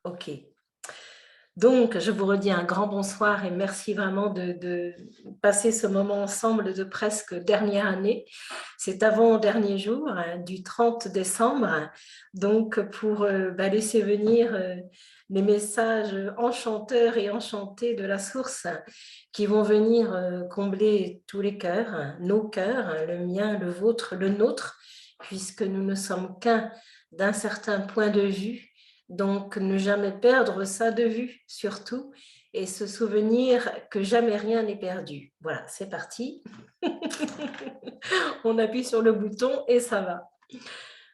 Ok. Donc, je vous redis un grand bonsoir et merci vraiment de passer ce moment ensemble de presque dernière année. C'est avant-dernier jour, hein, du 30 décembre. Donc, pour laisser venir les messages enchanteurs et enchantés de la source qui vont venir combler tous les cœurs, hein, nos cœurs, hein, le mien, le vôtre, le nôtre, puisque nous ne sommes qu'un d'un certain point de vue. Donc, ne jamais perdre ça de vue, surtout, et se souvenir que jamais rien n'est perdu. Voilà, c'est parti. On appuie sur le bouton et ça va.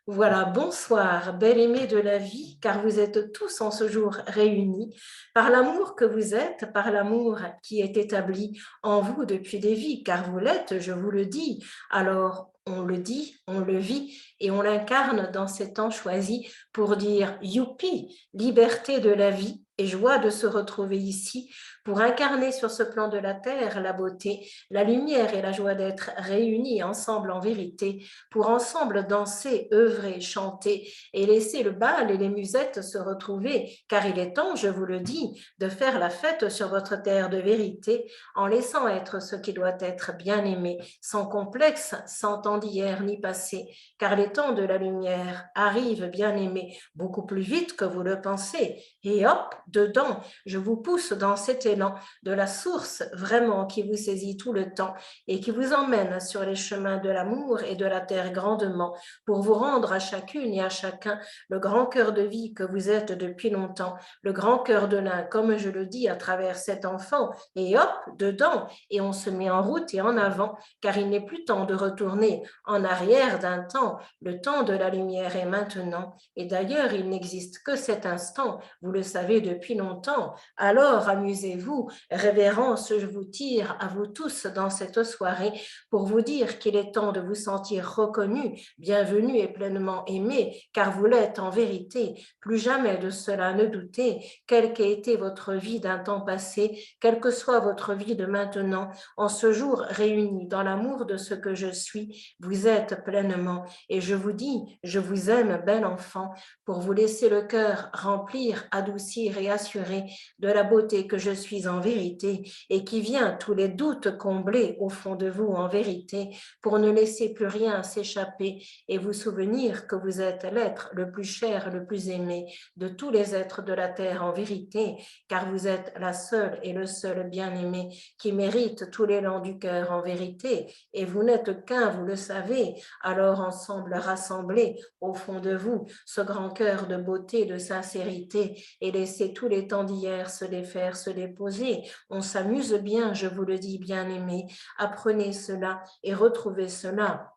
Voilà, bonsoir, bel-aimé de la vie, car vous êtes tous en ce jour réunis par l'amour que vous êtes, par l'amour qui est établi en vous depuis des vies, car vous l'êtes, je vous le dis. Alors, on le dit, on le vit et on l'incarne dans ces temps choisis pour dire youpi, liberté de la vie et joie de se retrouver ici pour incarner sur ce plan de la terre la beauté, la lumière et la joie d'être réunis ensemble en vérité pour ensemble danser, œuvrer, chanter et laisser le bal et les musettes se retrouver, car il est temps, je vous le dis, de faire la fête sur votre terre de vérité en laissant être ce qui doit être bien aimé, sans complexe, sans temps d'hier ni passé, car les temps de la lumière arrivent bien aimés beaucoup plus vite que vous le pensez. Et hop, dedans, je vous pousse dans cet élan de la source vraiment qui vous saisit tout le temps et qui vous emmène sur les chemins de l'amour et de la terre grandement pour vous rendre à chacune et à chacun le grand cœur de vie que vous êtes depuis longtemps, le grand cœur de l'un, comme je le dis à travers cet enfant, et hop, dedans, et on se met en route et en avant, car il n'est plus temps de retourner en arrière d'un temps, le temps de la lumière est maintenant, et d'ailleurs il n'existe que cet instant, vous le savez depuis longtemps, alors amusez-vous, révérence, je vous tire à vous tous dans cette soirée pour vous dire qu'il est temps de vous sentir reconnu, bienvenu et pleinement aimé, car vous l'êtes en vérité. Plus jamais de cela ne doutez, quelle qu'ait été votre vie d'un temps passé, quelle que soit votre vie de maintenant, en ce jour réunis dans l'amour de ce que je suis, vous êtes pleinement. Et je vous dis, je vous aime, bel enfant, pour vous laisser le cœur remplir, adoucir et assurer de la beauté que je suis en vérité et qui vient tous les doutes combler au fond de vous en vérité pour ne laisser plus rien s'échapper et vous souvenir que vous êtes l'être le plus cher, le plus aimé de tous les êtres de la terre en vérité, car vous êtes la seule et le seul bien-aimé qui mérite tout l'élan du cœur en vérité et vous n'êtes qu'un, vous le savez, alors ensemble rassemblés au fond de vous ce grand cœur de beauté, de sincérité et laissez tous les temps d'hier se défaire, se déposer. On s'amuse bien, je vous le dis, bien aimé. Apprenez cela et retrouvez cela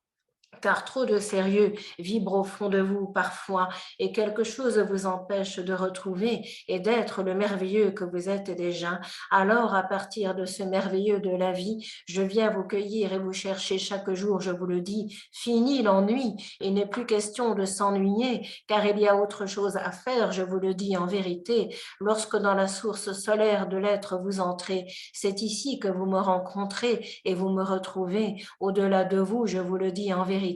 car trop de sérieux vibre au fond de vous parfois et quelque chose vous empêche de retrouver et d'être le merveilleux que vous êtes déjà. Alors, à partir de ce merveilleux de la vie, je viens vous cueillir et vous chercher chaque jour, je vous le dis. Fini l'ennui, il n'est plus question de s'ennuyer, car il y a autre chose à faire, je vous le dis en vérité. Lorsque dans la source solaire de l'être vous entrez, c'est ici que vous me rencontrez et vous me retrouvez. Au-delà de vous, je vous le dis en vérité,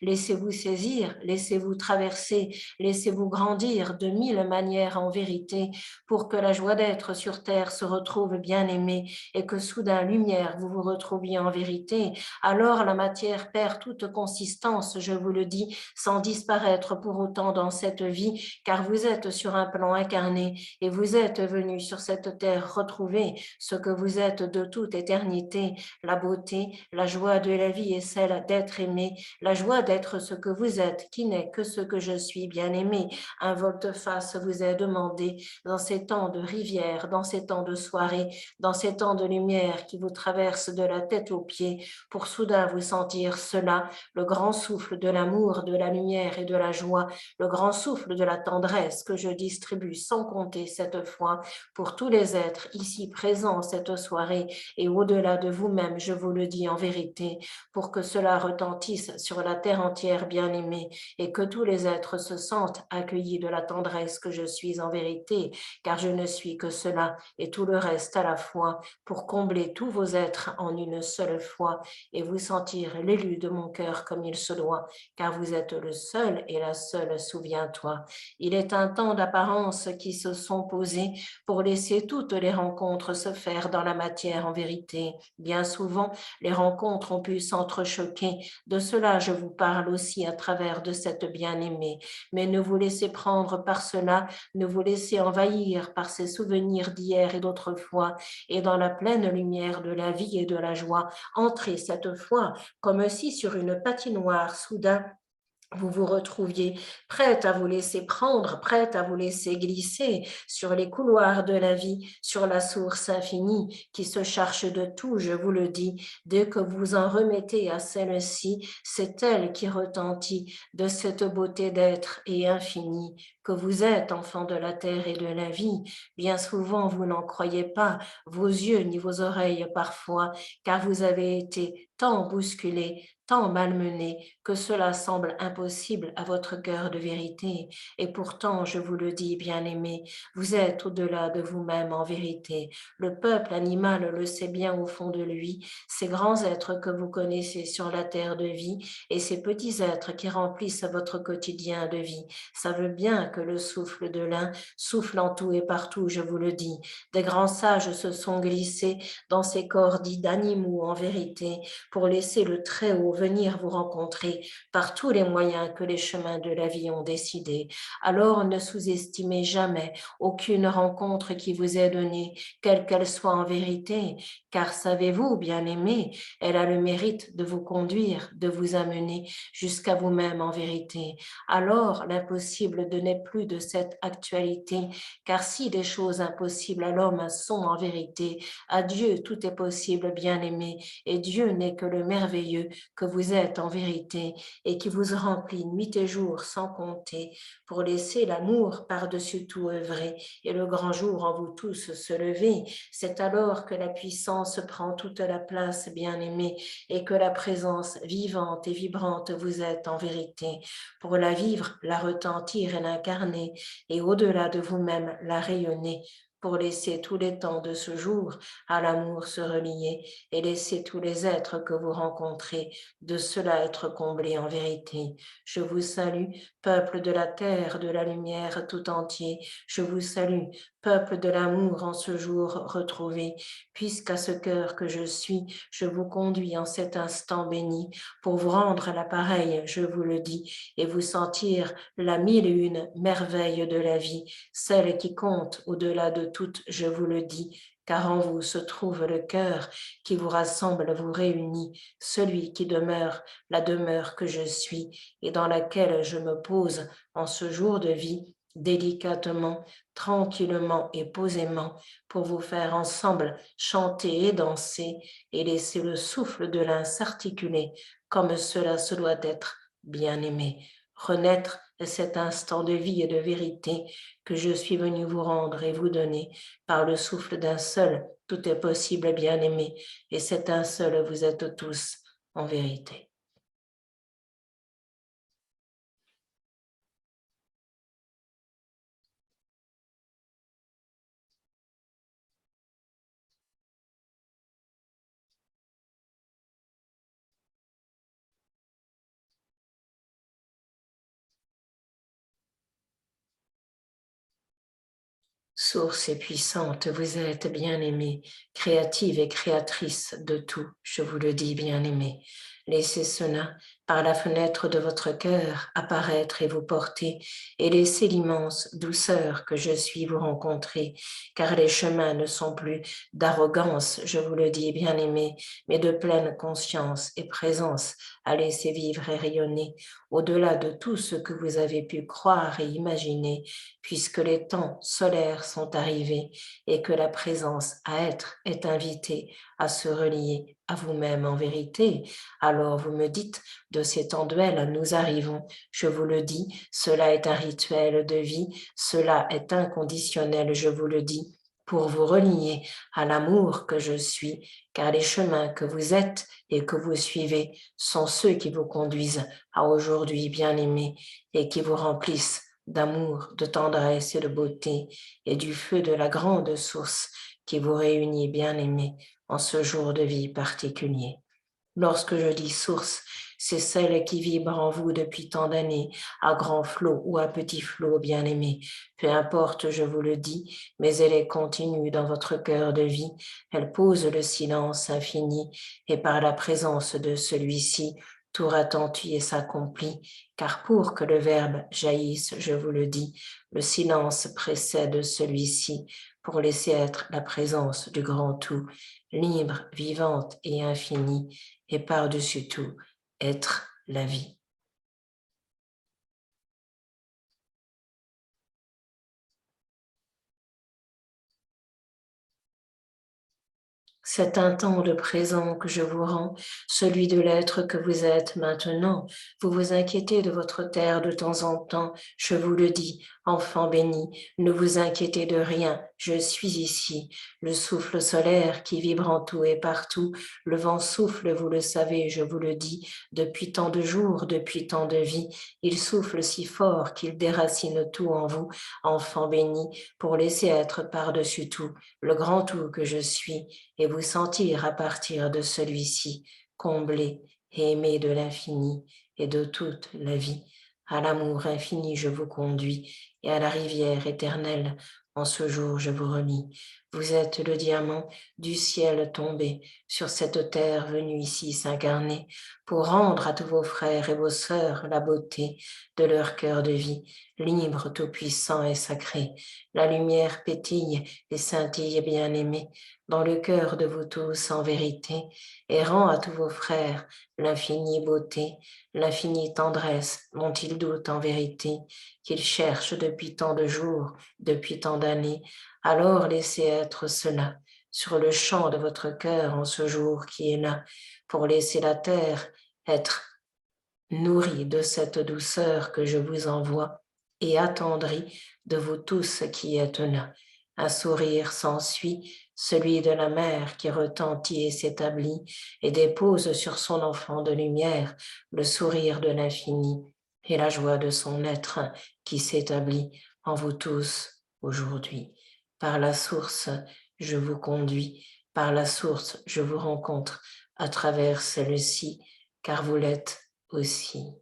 laissez-vous saisir, laissez-vous traverser, laissez-vous grandir de mille manières en vérité pour que la joie d'être sur terre se retrouve bien aimée et que soudain lumière vous vous retrouviez en vérité. Alors la matière perd toute consistance, je vous le dis, sans disparaître pour autant dans cette vie, car vous êtes sur un plan incarné et vous êtes venu sur cette terre retrouver ce que vous êtes de toute éternité, la beauté, la joie de la vie et celle d'être aimé, la joie d'être ce que vous êtes, qui n'est que ce que je suis bien-aimé. Un volte-face vous est demandé dans ces temps de rivière, dans ces temps de soirée, dans ces temps de lumière qui vous traversent de la tête aux pieds, pour soudain vous sentir cela, le grand souffle de l'amour, de la lumière et de la joie, le grand souffle de la tendresse que je distribue sans compter cette fois pour tous les êtres ici présents cette soirée et au-delà de vous-même, je vous le dis en vérité, pour que cela retentisse s'établisse sur la terre entière, bien-aimé, et que tous les êtres se sentent accueillis de la tendresse que je suis en vérité, car je ne suis que cela et tout le reste à la fois, pour combler tous vos êtres en une seule fois et vous sentir l'élu de mon cœur comme il se doit, car vous êtes le seul et la seule, souviens-toi. Il est un temps d'apparence qui se sont posés pour laisser toutes les rencontres se faire dans la matière en vérité. Bien souvent, les rencontres ont pu s'entrechoquer. De cela, je vous parle aussi à travers de cette bien-aimée. Mais ne vous laissez prendre par cela, ne vous laissez envahir par ces souvenirs d'hier et d'autrefois, et dans la pleine lumière de la vie et de la joie, entrez cette fois comme si sur une patinoire soudain vous vous retrouviez prête à vous laisser prendre, prête à vous laisser glisser sur les couloirs de la vie, sur la source infinie qui se charge de tout, je vous le dis. Dès que vous en remettez à celle-ci, c'est elle qui retentit de cette beauté d'être et infinie que vous êtes, enfant de la terre et de la vie. Bien souvent, vous n'en croyez pas, vos yeux ni vos oreilles parfois, car vous avez été tant bousculés, tant malmené que cela semble impossible à votre cœur de vérité. Et pourtant, je vous le dis, bien-aimé, vous êtes au-delà de vous-même en vérité. Le peuple animal le sait bien au fond de lui, ces grands êtres que vous connaissez sur la terre de vie et ces petits êtres qui remplissent votre quotidien de vie savent bien que le souffle de l'un souffle en tout et partout, je vous le dis. Des grands sages se sont glissés dans ces corps dits d'animaux en vérité pour laisser le Très-Haut venir vous rencontrer par tous les moyens que les chemins de la vie ont décidé. Alors ne sous-estimez jamais aucune rencontre qui vous est donnée, quelle qu'elle soit en vérité, car savez-vous, bien-aimé, elle a le mérite de vous conduire, de vous amener jusqu'à vous-même en vérité. Alors l'impossible n'est plus de cette actualité, car si des choses impossibles à l'homme sont en vérité, à Dieu tout est possible, bien-aimé, et Dieu n'est que le merveilleux que vous êtes en vérité et qui vous remplit nuit et jour sans compter pour laisser l'amour par-dessus tout œuvrer et le grand jour en vous tous se lever. C'est alors que la puissance prend toute la place, bien-aimé, et que la présence vivante et vibrante vous êtes en vérité pour la vivre, la retentir et l'incarner et au-delà de vous-même la rayonner pour laisser tous les temps de ce jour à l'amour se relier et laisser tous les êtres que vous rencontrez de cela être comblés en vérité. Je vous salue, peuple de la terre, de la lumière tout entier. Je vous salue, peuple de l'amour en ce jour retrouvé, puisqu'à ce cœur que je suis, je vous conduis en cet instant béni pour vous rendre l'appareil, je vous le dis, et vous sentir la mille et une merveille de la vie, celle qui compte au-delà de toutes, je vous le dis, car en vous se trouve le cœur qui vous rassemble, vous réunit, celui qui demeure, la demeure que je suis et dans laquelle je me pose en ce jour de vie, délicatement, tranquillement et posément, pour vous faire ensemble chanter et danser et laisser le souffle de l'un s'articuler comme cela se doit être, bien-aimé. Renaître de cet instant de vie et de vérité que je suis venu vous rendre et vous donner par le souffle d'un seul, tout est possible, bien-aimé, et cet un seul, vous êtes tous en vérité. Source et puissante, vous êtes bien-aimée, créative et créatrice de tout, je vous le dis, bien-aimée. Laissez cela, par la fenêtre de votre cœur, apparaître et vous porter, et laissez l'immense douceur que je suis vous rencontrer, car les chemins ne sont plus d'arrogance, je vous le dis, bien-aimée, mais de pleine conscience et présence à laisser vivre et rayonner, au-delà de tout ce que vous avez pu croire et imaginer, puisque les temps solaires sont arrivés et que la présence à être est invitée à se relier à vous-même en vérité. Alors vous me dites, de ces temps duels, nous arrivons. Je vous le dis, cela est un rituel de vie, cela est inconditionnel, je vous le dis. pour vous relier à l'amour que je suis, car les chemins que vous êtes et que vous suivez sont ceux qui vous conduisent à aujourd'hui bien-aimé et qui vous remplissent d'amour, de tendresse et de beauté et du feu de la grande source qui vous réunit bien-aimé en ce jour de vie particulier. Lorsque je dis source, c'est celle qui vibre en vous depuis tant d'années, à grand flot ou à petit flot, bien-aimé. Peu importe, je vous le dis, mais elle est continue dans votre cœur de vie. Elle pose le silence infini et par la présence de celui-ci, tout retentit et s'accomplit. Car pour que le Verbe jaillisse, je vous le dis, le silence précède celui-ci pour laisser être la présence du grand tout, libre, vivante et infinie, et par-dessus tout, être la vie. C'est un temps de présent que je vous rends, celui de l'être que vous êtes maintenant. Vous vous inquiétez de votre terre de temps en temps, je vous le dis, enfant béni, ne vous inquiétez de rien, je suis ici. Le souffle solaire qui vibre en tout et partout, le vent souffle, vous le savez, je vous le dis, depuis tant de jours, depuis tant de vies. Il souffle si fort qu'il déracine tout en vous, enfant béni, pour laisser être par-dessus tout le grand tout que je suis et vous sentir à partir de celui-ci, comblé et aimé de l'infini et de toute la vie. À l'amour infini, je vous conduis et à la rivière éternelle, en ce jour, je vous relie. Vous êtes le diamant du ciel tombé sur cette terre venue ici s'incarner pour rendre à tous vos frères et vos sœurs la beauté de leur cœur de vie, libre, tout-puissant et sacré. La lumière pétille et scintille bien-aimée dans le cœur de vous tous en vérité, et rend à tous vos frères l'infinie beauté, l'infinie tendresse dont ils doutent en vérité, qu'ils cherchent depuis tant de jours, depuis tant d'années. Alors laissez être cela sur le champ de votre cœur en ce jour qui est là, pour laisser la terre être nourrie de cette douceur que je vous envoie et attendrie de vous tous qui êtes là. Un sourire s'ensuit, celui de la mère qui retentit et s'établit et dépose sur son enfant de lumière le sourire de l'infini et la joie de son être qui s'établit en vous tous aujourd'hui. Par la source, je vous conduis, par la source, je vous rencontre à travers celle-ci, car vous l'êtes aussi.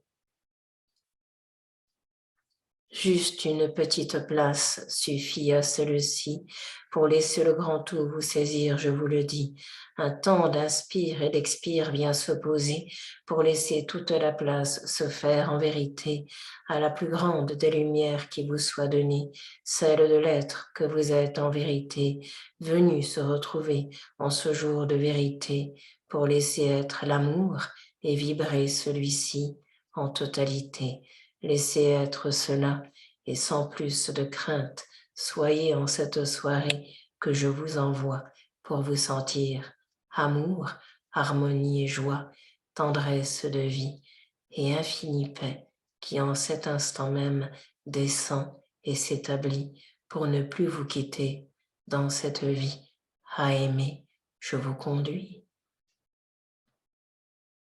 Juste une petite place suffit à celle-ci pour laisser le grand tout vous saisir, je vous le dis. Un temps d'inspire et d'expire vient se poser pour laisser toute la place se faire en vérité à la plus grande des lumières qui vous soit donnée, celle de l'être que vous êtes en vérité, venu se retrouver en ce jour de vérité pour laisser être l'amour et vibrer celui-ci en totalité. Laissez être cela et sans plus de crainte, soyez en cette soirée que je vous envoie pour vous sentir amour, harmonie et joie, tendresse de vie et infinie paix qui en cet instant même descend et s'établit pour ne plus vous quitter dans cette vie à aimer. Je vous conduis.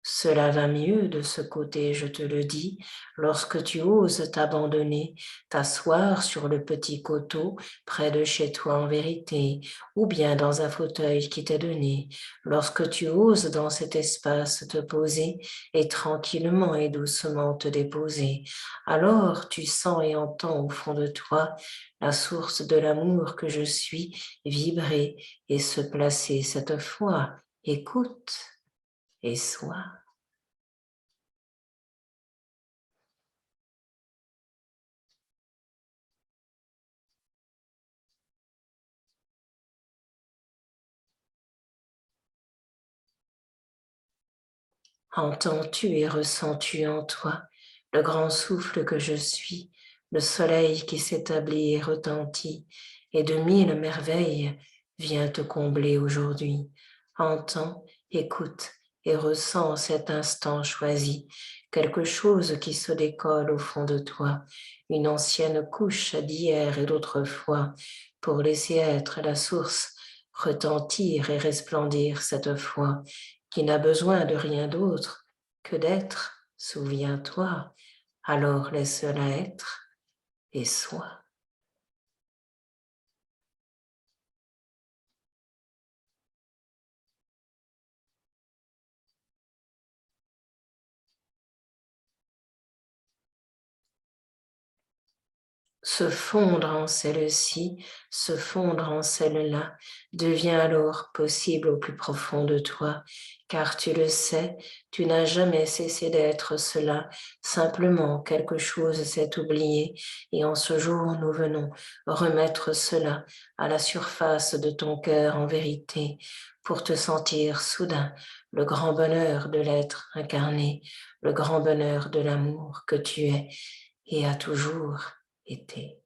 Cela va mieux de ce côté, je te le dis, lorsque tu oses t'abandonner, t'asseoir sur le petit coteau près de chez toi en vérité, ou bien dans un fauteuil qui t'est donné, lorsque tu oses dans cet espace te poser et tranquillement et doucement te déposer, alors tu sens et entends au fond de toi la source de l'amour que je suis vibrer et se placer cette fois. Écoute et sois. Entends-tu et ressens-tu en toi le grand souffle que je suis, le soleil qui s'établit et retentit, et de mille merveilles vient te combler aujourd'hui. Entends, écoute et ressens cet instant choisi, quelque chose qui se décolle au fond de toi, une ancienne couche d'hier et d'autrefois, pour laisser être la source, retentir et resplendir cette foi, qui n'a besoin de rien d'autre que d'être, souviens-toi, alors laisse-la être et sois. Se fondre en celle-ci, se fondre en celle-là, devient alors possible au plus profond de toi, car tu le sais, tu n'as jamais cessé d'être cela, simplement quelque chose s'est oublié, et en ce jour nous venons remettre cela à la surface de ton cœur en vérité, pour te sentir soudain le grand bonheur de l'être incarné, le grand bonheur de l'amour que tu es et as toujours été.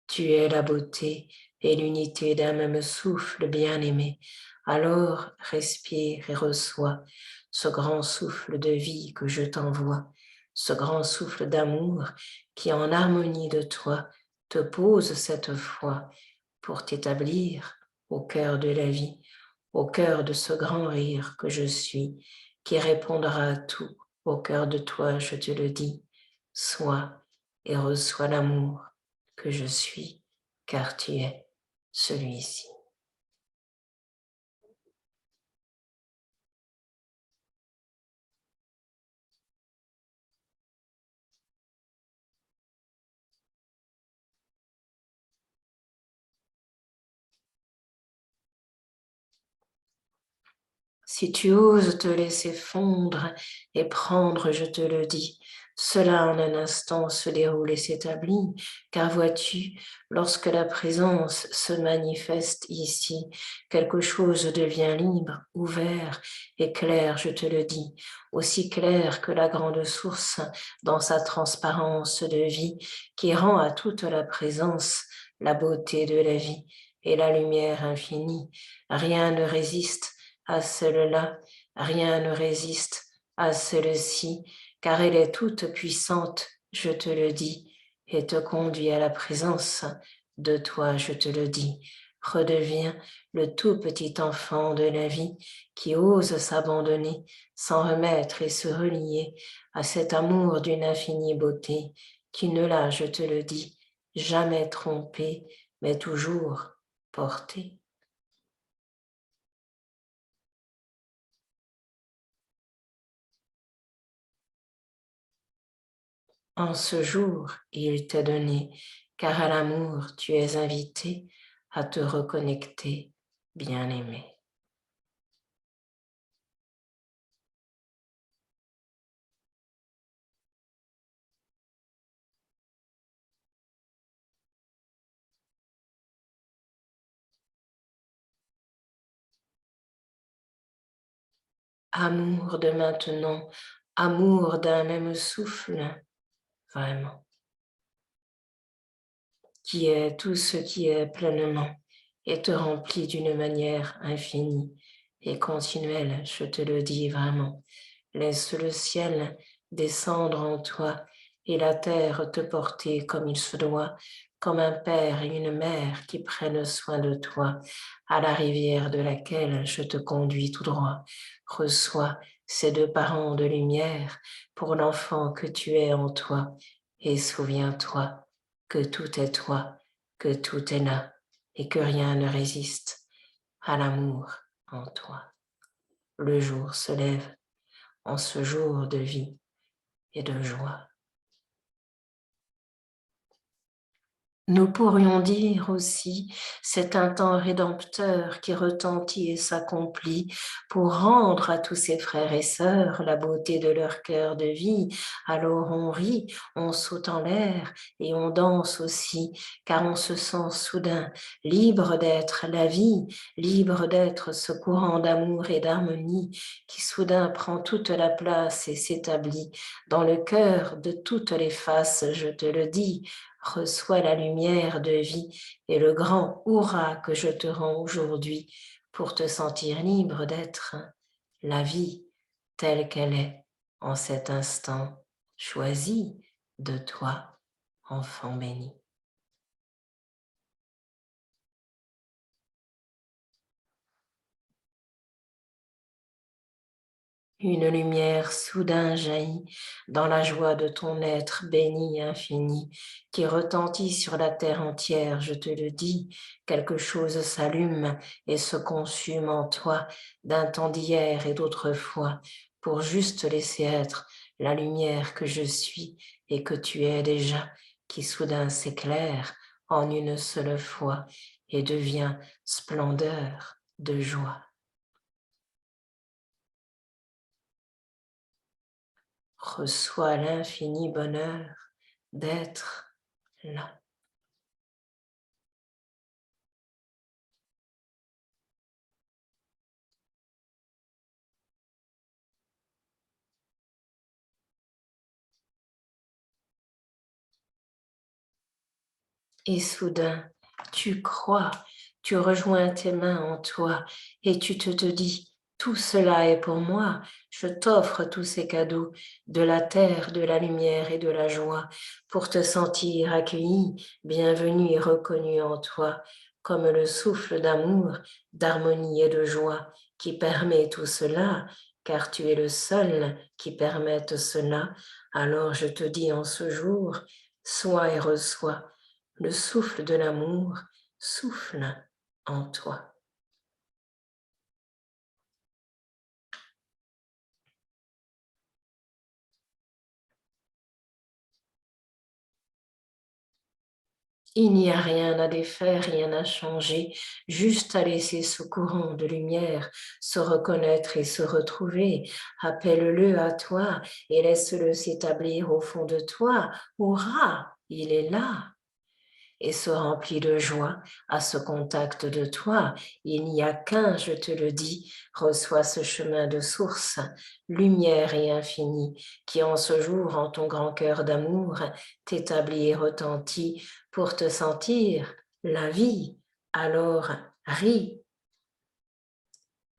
Tu es la beauté et l'unité d'un même souffle bien-aimé. Alors respire et reçois ce grand souffle de vie que je t'envoie, ce grand souffle d'amour qui en harmonie de toi te pose cette foi pour t'établir au cœur de la vie, au cœur de ce grand rire que je suis, qui répondra à tout au cœur de toi, je te le dis. Sois et reçois l'amour que je suis, car tu es celui-ci. Si tu oses te laisser fondre et prendre, je te le dis, cela en un instant se déroule et s'établit, car vois-tu, lorsque la présence se manifeste ici, quelque chose devient libre, ouvert et clair, je te le dis, aussi clair que la grande source dans sa transparence de vie qui rend à toute la présence la beauté de la vie et la lumière infinie. Rien ne résiste à celle-là, rien ne résiste à celle-ci, car elle est toute puissante, je te le dis, et te conduit à la présence de toi, je te le dis. Redeviens le tout petit enfant de la vie qui ose s'abandonner, s'en remettre et se relier à cet amour d'une infinie beauté qui ne l'a, je te le dis, jamais trompé, mais toujours porté. En ce jour, il t'est donné, car à l'amour tu es invité à te reconnecter, bien-aimé. Amour de maintenant, amour d'un même souffle, vraiment, qui est tout ce qui est pleinement et te remplit d'une manière infinie et continuelle, je te le dis vraiment. Laisse le ciel descendre en toi et la terre te porter comme il se doit, comme un père et une mère qui prennent soin de toi, à la rivière de laquelle je te conduis tout droit. Reçois ces deux parents de lumière pour l'enfant que tu es en toi et souviens-toi que tout est toi, que tout est là et que rien ne résiste à l'amour en toi. Le jour se lève en ce jour de vie et de joie. Nous pourrions dire aussi, c'est un temps rédempteur qui retentit et s'accomplit pour rendre à tous ses frères et sœurs la beauté de leur cœur de vie. Alors on rit, on saute en l'air et on danse aussi, car on se sent soudain libre d'être la vie, libre d'être ce courant d'amour et d'harmonie qui soudain prend toute la place et s'établit dans le cœur de toutes les faces, je te le dis. Reçois la lumière de vie et le grand hurrah que je te rends aujourd'hui pour te sentir libre d'être la vie telle qu'elle est en cet instant choisi de toi, enfant béni. Une lumière soudain jaillit dans la joie de ton être béni infini, qui retentit sur la terre entière, je te le dis, quelque chose s'allume et se consume en toi d'un temps d'hier et d'autrefois, pour juste laisser être la lumière que je suis et que tu es déjà, qui soudain s'éclaire en une seule fois et devient splendeur de joie. Reçois l'infini bonheur d'être là. Et soudain, tu crois, tu rejoins tes mains en toi et tu te dis, tout cela est pour moi, je t'offre tous ces cadeaux de la terre, de la lumière et de la joie pour te sentir accueilli, bienvenu et reconnu en toi comme le souffle d'amour, d'harmonie et de joie qui permet tout cela, car tu es le seul qui permette cela. Alors je te dis en ce jour, sois et reçois le souffle de l'amour souffle en toi. Il n'y a rien à défaire, rien à changer, juste à laisser ce courant de lumière se reconnaître et se retrouver. Appelle-le à toi et laisse-le s'établir au fond de toi. Hurrah, il est là. Et se remplit de joie à ce contact de toi. Il n'y a qu'un, je te le dis, reçois ce chemin de source, lumière et infini, qui en ce jour, en ton grand cœur d'amour, t'établit et retentit pour te sentir la vie. Alors, ris.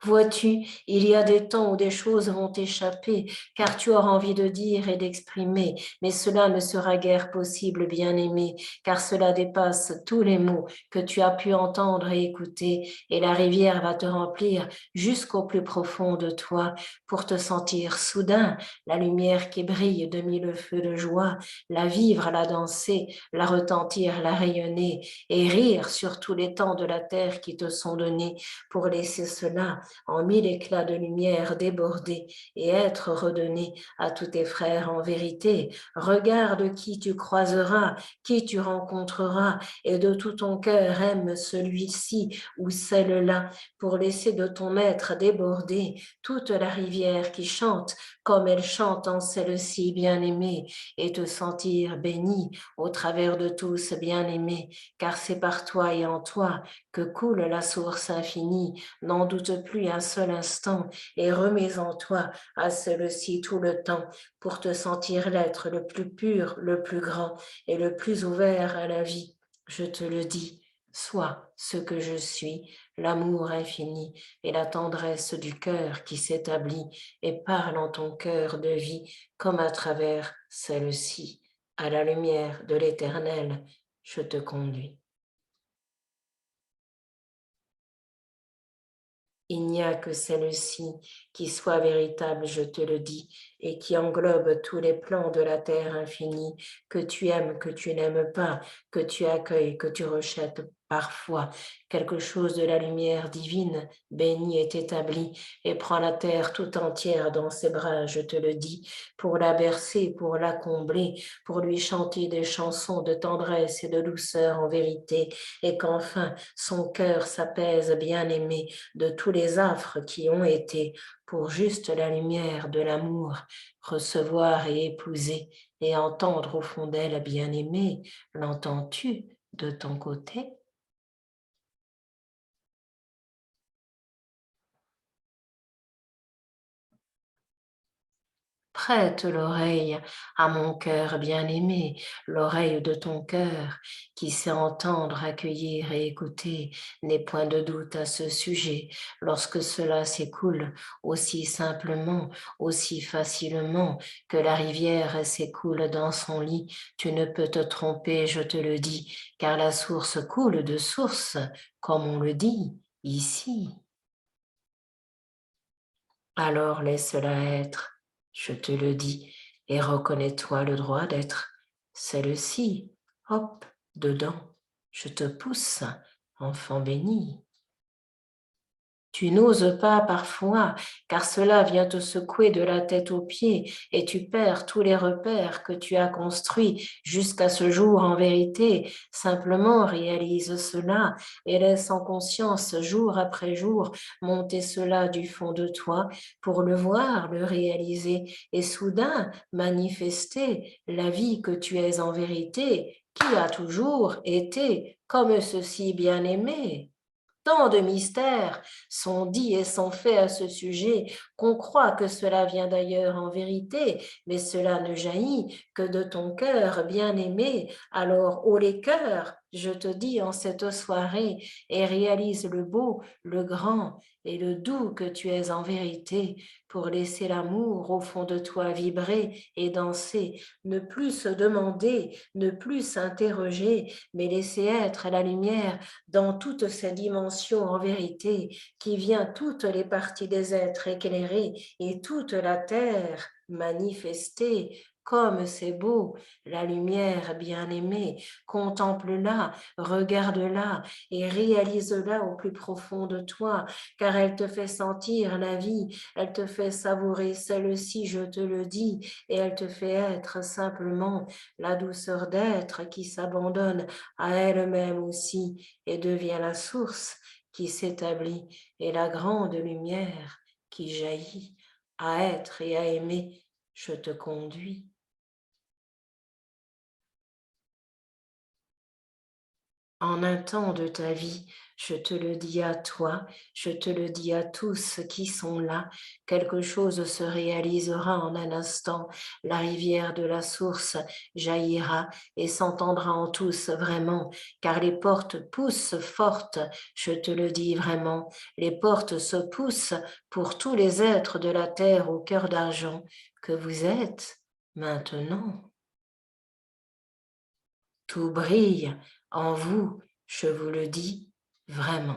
Vois-tu, il y a des temps où des choses vont t'échapper, car tu auras envie de dire et d'exprimer, mais cela ne sera guère possible, bien-aimé, car cela dépasse tous les mots que tu as pu entendre et écouter, et la rivière va te remplir jusqu'au plus profond de toi pour te sentir soudain, la lumière qui brille de mille feux de joie, la vivre, la danser, la retentir, la rayonner, et rire sur tous les temps de la terre qui te sont donnés pour laisser cela en mille éclats de lumière déborder et être redonné à tous tes frères en vérité. Regarde qui tu croiseras, qui tu rencontreras, et de tout ton cœur aime celui-ci ou celle-là pour laisser de ton être déborder toute la rivière qui chante comme elle chante en celle-ci bien-aimée et te sentir béni au travers de tous bien-aimés, car c'est par toi et en toi que coule la source infinie. N'en doute plus un seul instant et remets en toi à celle-ci tout le temps pour te sentir l'être le plus pur, le plus grand et le plus ouvert à la vie. Je te le dis, sois ce que je suis, l'amour infini et la tendresse du cœur qui s'établit et parle en ton cœur de vie comme à travers celle-ci. À la lumière de l'Éternel, je te conduis. Il n'y a que celle-ci qui soit véritable, je te le dis, et qui englobe tous les plans de la terre infinie, que tu aimes, que tu n'aimes pas, que tu accueilles, que tu rejettes parfois. Quelque chose de la lumière divine, bénie est établie, et prend la terre tout entière dans ses bras, je te le dis, pour la bercer, pour la combler, pour lui chanter des chansons de tendresse et de douceur en vérité, et qu'enfin son cœur s'apaise, bien-aimé, de tous les affres qui ont été pour juste la lumière de l'amour, recevoir et épouser et entendre au fond d'elle bien-aimée. L'entends-tu de ton côté? Prête l'oreille à mon cœur bien-aimé, l'oreille de ton cœur qui sait entendre, accueillir et écouter. N'aie point de doute à ce sujet. Lorsque cela s'écoule aussi simplement, aussi facilement que la rivière s'écoule dans son lit, tu ne peux te tromper, je te le dis, car la source coule de source, comme on le dit ici. Alors laisse-la être, je te le dis, et reconnais-toi le droit d'être celle-ci. Hop, dedans, je te pousse, enfant béni. Tu n'oses pas parfois, car cela vient te secouer de la tête aux pieds et tu perds tous les repères que tu as construits jusqu'à ce jour en vérité. Simplement réalise cela et laisse en conscience jour après jour monter cela du fond de toi pour le voir, le réaliser et soudain manifester la vie que tu es en vérité, qui a toujours été comme ceci bien-aimé. Tant de mystères sont dits et sont faits à ce sujet qu'on croit que cela vient d'ailleurs en vérité, mais cela ne jaillit que de ton cœur bien-aimé. Alors, haut les cœurs, je te dis en cette soirée, et réalise le beau, le grand et le doux que tu es en vérité, pour laisser l'amour au fond de toi vibrer et danser, ne plus se demander, ne plus s'interroger, mais laisser être la lumière dans toutes ces dimensions en vérité, qui vient toutes les parties des êtres éclairés et toute la terre manifestée. Comme c'est beau, la lumière bien-aimée, contemple-la, regarde-la et réalise-la au plus profond de toi, car elle te fait sentir la vie, elle te fait savourer celle-ci, je te le dis, et elle te fait être simplement la douceur d'être qui s'abandonne à elle-même aussi et devient la source qui s'établit et la grande lumière qui jaillit. À être et à aimer, je te conduis. En un temps de ta vie, je te le dis à toi, je te le dis à tous qui sont là, quelque chose se réalisera en un instant, la rivière de la source jaillira et s'entendra en tous vraiment, car les portes poussent fortes, je te le dis vraiment, les portes se poussent pour tous les êtres de la terre au cœur d'argent que vous êtes maintenant. Tout brille en vous, je vous le dis vraiment.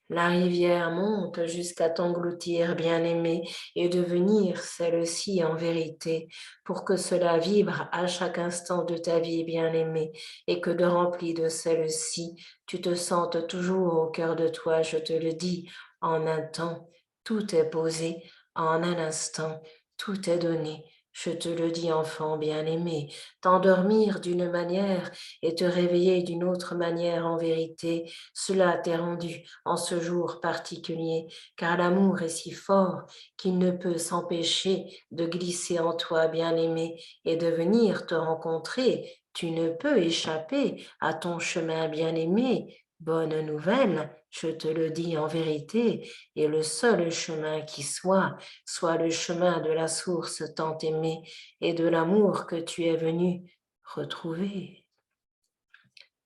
La rivière monte jusqu'à t'engloutir, bien-aimé, et devenir celle-ci en vérité, pour que cela vibre à chaque instant de ta vie, bien-aimé, et que de rempli de celle-ci, tu te sentes toujours au cœur de toi, je te le dis, en un temps, tout est posé, en un instant, tout est donné. Je te le dis, enfant bien-aimé, t'endormir d'une manière et te réveiller d'une autre manière en vérité, cela t'est rendu en ce jour particulier, car l'amour est si fort qu'il ne peut s'empêcher de glisser en toi, bien-aimé, et de venir te rencontrer. Tu ne peux échapper à ton chemin, bien-aimé. Bonne nouvelle, je te le dis en vérité, et le seul chemin qui soit le chemin de la source tant aimée et de l'amour que tu es venu retrouver.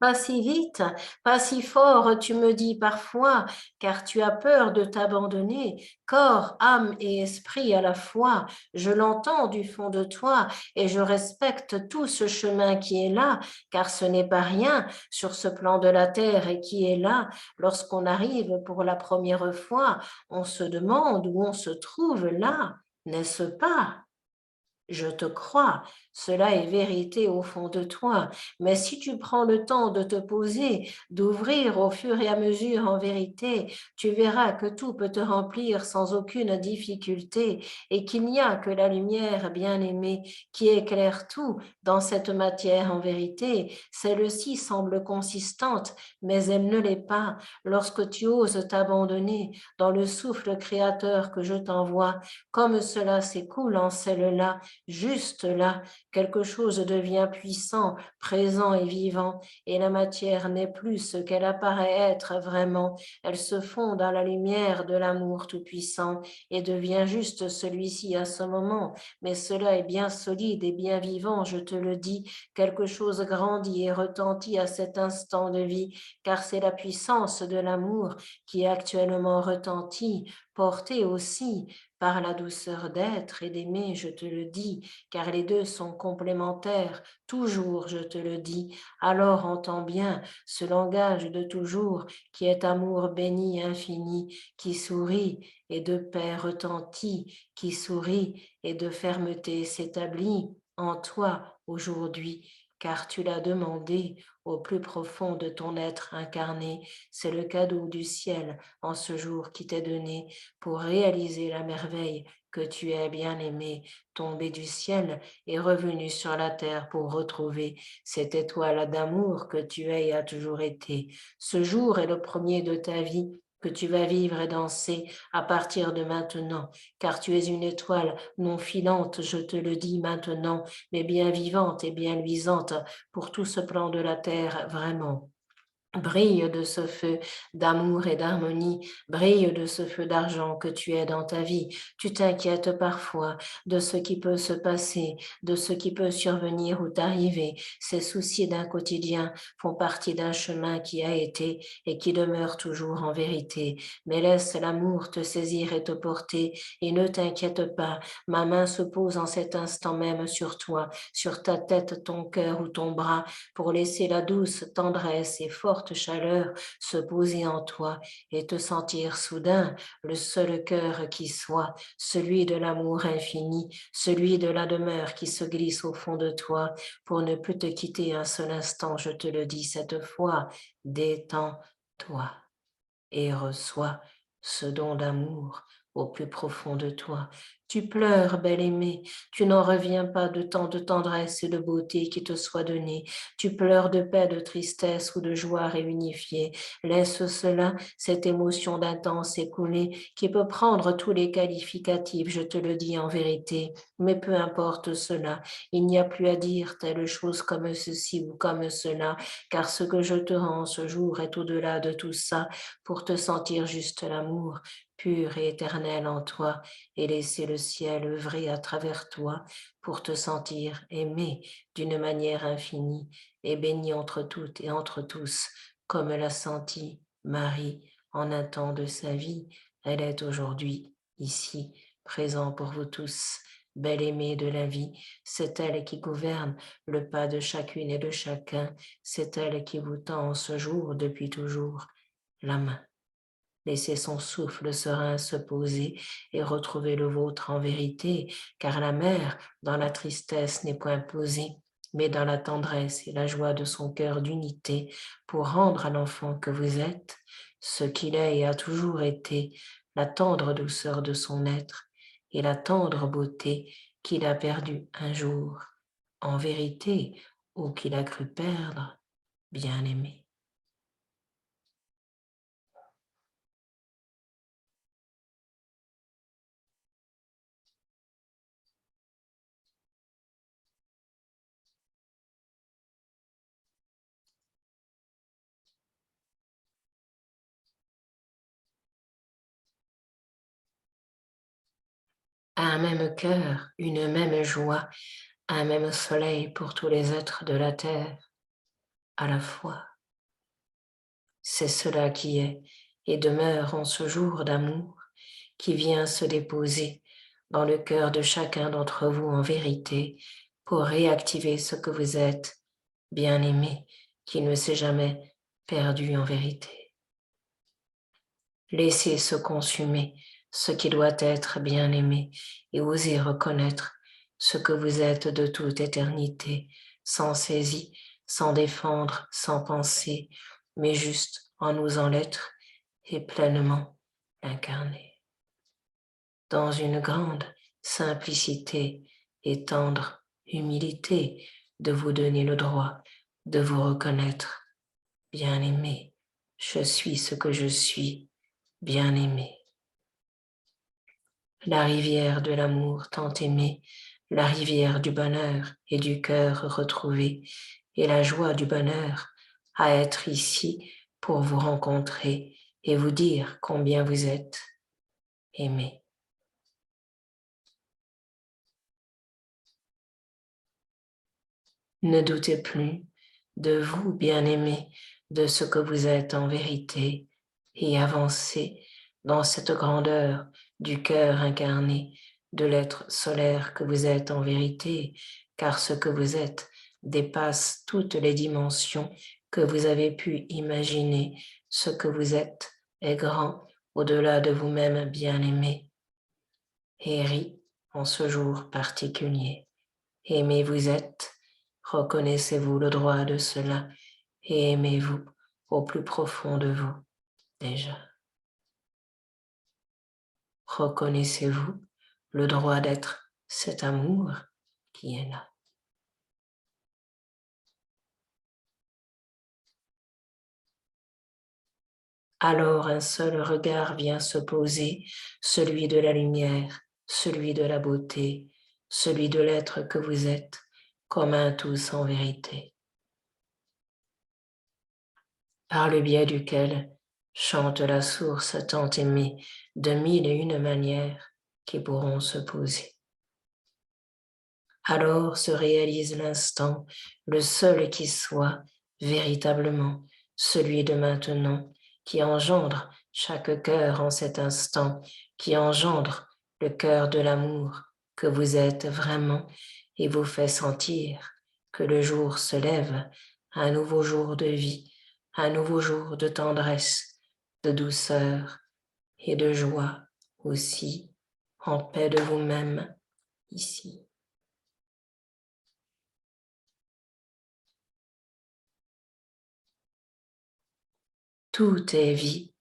Pas si vite, pas si fort, tu me dis parfois, car tu as peur de t'abandonner, corps, âme et esprit à la fois. Je l'entends du fond de toi et je respecte tout ce chemin qui est là, car ce n'est pas rien sur ce plan de la terre et qui est là. Lorsqu'on arrive pour la première fois, on se demande où on se trouve là, n'est-ce pas? Je te crois, Cela est vérité au fond de toi, mais si tu prends le temps de te poser, d'ouvrir au fur et à mesure en vérité, tu verras que tout peut te remplir sans aucune difficulté et qu'il n'y a que la lumière bien-aimée qui éclaire tout dans cette matière en vérité. Celle-ci semble consistante, mais elle ne l'est pas lorsque tu oses t'abandonner dans le souffle créateur que je t'envoie. Comme cela s'écoule en celle-là, juste là, quelque chose devient puissant, présent et vivant, et la matière n'est plus ce qu'elle apparaît être vraiment. Elle se fond dans la lumière de l'amour tout-puissant et devient juste celui-ci à ce moment. Mais cela est bien solide et bien vivant, je te le dis. Quelque chose grandit et retentit à cet instant de vie, car c'est la puissance de l'amour qui actuellement retentit, portée aussi par la douceur d'être et d'aimer, je te le dis, car les deux sont complémentaires, toujours, je te le dis. Alors entends bien ce langage de toujours qui est amour béni infini, qui sourit et de paix retentit, qui sourit et de fermeté s'établit en toi aujourd'hui, car tu l'as demandé au plus profond de ton être incarné. C'est le cadeau du ciel en ce jour qui t'est donné pour réaliser la merveille que tu es bien-aimé, tombé du ciel et revenu sur la terre pour retrouver cette étoile d'amour que tu es et as toujours été. Ce jour est le premier de ta vie que tu vas vivre et danser à partir de maintenant, car tu es une étoile non filante, je te le dis maintenant, mais bien vivante et bien luisante pour tout ce plan de la terre, vraiment. Brille de ce feu d'amour et d'harmonie, brille de ce feu d'argent que tu es dans ta vie. Tu t'inquiètes parfois de ce qui peut se passer, de ce qui peut survenir ou t'arriver. Ces soucis d'un quotidien font partie d'un chemin qui a été et qui demeure toujours en vérité. Mais laisse l'amour te saisir et te porter et ne t'inquiète pas. Ma main se pose en cet instant même sur toi, sur ta tête, ton cœur ou ton bras pour laisser la douce tendresse et forte chaleur se poser en toi et te sentir soudain le seul cœur qui soit, celui de l'amour infini, celui de la demeure qui se glisse au fond de toi pour ne plus te quitter un seul instant, je te le dis cette fois, détends-toi et reçois ce don d'amour au plus profond de toi. Tu pleures, belle-aimée, tu n'en reviens pas de tant de tendresse et de beauté qui te soit donnée. Tu pleures de paix, de tristesse ou de joie réunifiée. Laisse cela, cette émotion d'intense écoulée qui peut prendre tous les qualificatifs, je te le dis en vérité. Mais peu importe cela, il n'y a plus à dire telle chose comme ceci ou comme cela, car ce que je te rends ce jour est au-delà de tout ça pour te sentir juste l'amour pur et éternel en toi et laisser le ciel œuvrer à travers toi pour te sentir aimé d'une manière infinie et béni entre toutes et entre tous, comme l'a senti Marie en un temps de sa vie. Elle est aujourd'hui ici, présent pour vous tous. Belle aimée de la vie, c'est elle qui gouverne le pas de chacune et de chacun, c'est elle qui vous tend en ce jour depuis toujours la main. Laissez son souffle serein se poser et retrouver le vôtre en vérité, car la mère, dans la tristesse, n'est point posée, mais dans la tendresse et la joie de son cœur d'unité, pour rendre à l'enfant que vous êtes ce qu'il est et a toujours été, la tendre douceur de son être et la tendre beauté qu'il a perdue un jour, en vérité, ou qu'il a cru perdre, bien aimé. Un même cœur, une même joie, un même soleil pour tous les êtres de la terre à la fois. C'est cela qui est et demeure en ce jour d'amour qui vient se déposer dans le cœur de chacun d'entre vous en vérité pour réactiver ce que vous êtes, bien-aimé, qui ne s'est jamais perdu en vérité. Laissez se consumer ce qui doit être bien-aimé et osez reconnaître ce que vous êtes de toute éternité, sans saisie, sans défendre, sans penser, mais juste en osant l'être et pleinement l'incarner. Dans une grande simplicité et tendre humilité de vous donner le droit de vous reconnaître. Bien-aimé, je suis ce que je suis, bien-aimé. La rivière de l'amour tant aimé, la rivière du bonheur et du cœur retrouvé, et la joie du bonheur à être ici pour vous rencontrer et vous dire combien vous êtes aimé. Ne doutez plus de vous, bien-aimé, de ce que vous êtes en vérité, et avancez dans cette grandeur du cœur incarné, de l'être solaire que vous êtes en vérité, car ce que vous êtes dépasse toutes les dimensions que vous avez pu imaginer. Ce que vous êtes est grand au-delà de vous-même, bien-aimé. Et rit en ce jour particulier. Aimez vous êtes, reconnaissez-vous le droit de cela et aimez-vous au plus profond de vous déjà. Reconnaissez-vous le droit d'être cet amour qui est là. Alors un seul regard vient se poser, celui de la lumière, celui de la beauté, celui de l'être que vous êtes, comme un tout sans vérité, par le biais duquel chante la source tant aimée de mille et une manières qui pourront se poser. Alors se réalise l'instant, le seul qui soit véritablement celui de maintenant, qui engendre chaque cœur en cet instant, qui engendre le cœur de l'amour que vous êtes vraiment et vous fait sentir que le jour se lève, un nouveau jour de vie, un nouveau jour de tendresse, de douceur et de joie aussi, en paix de vous-même ici. Tout est vie,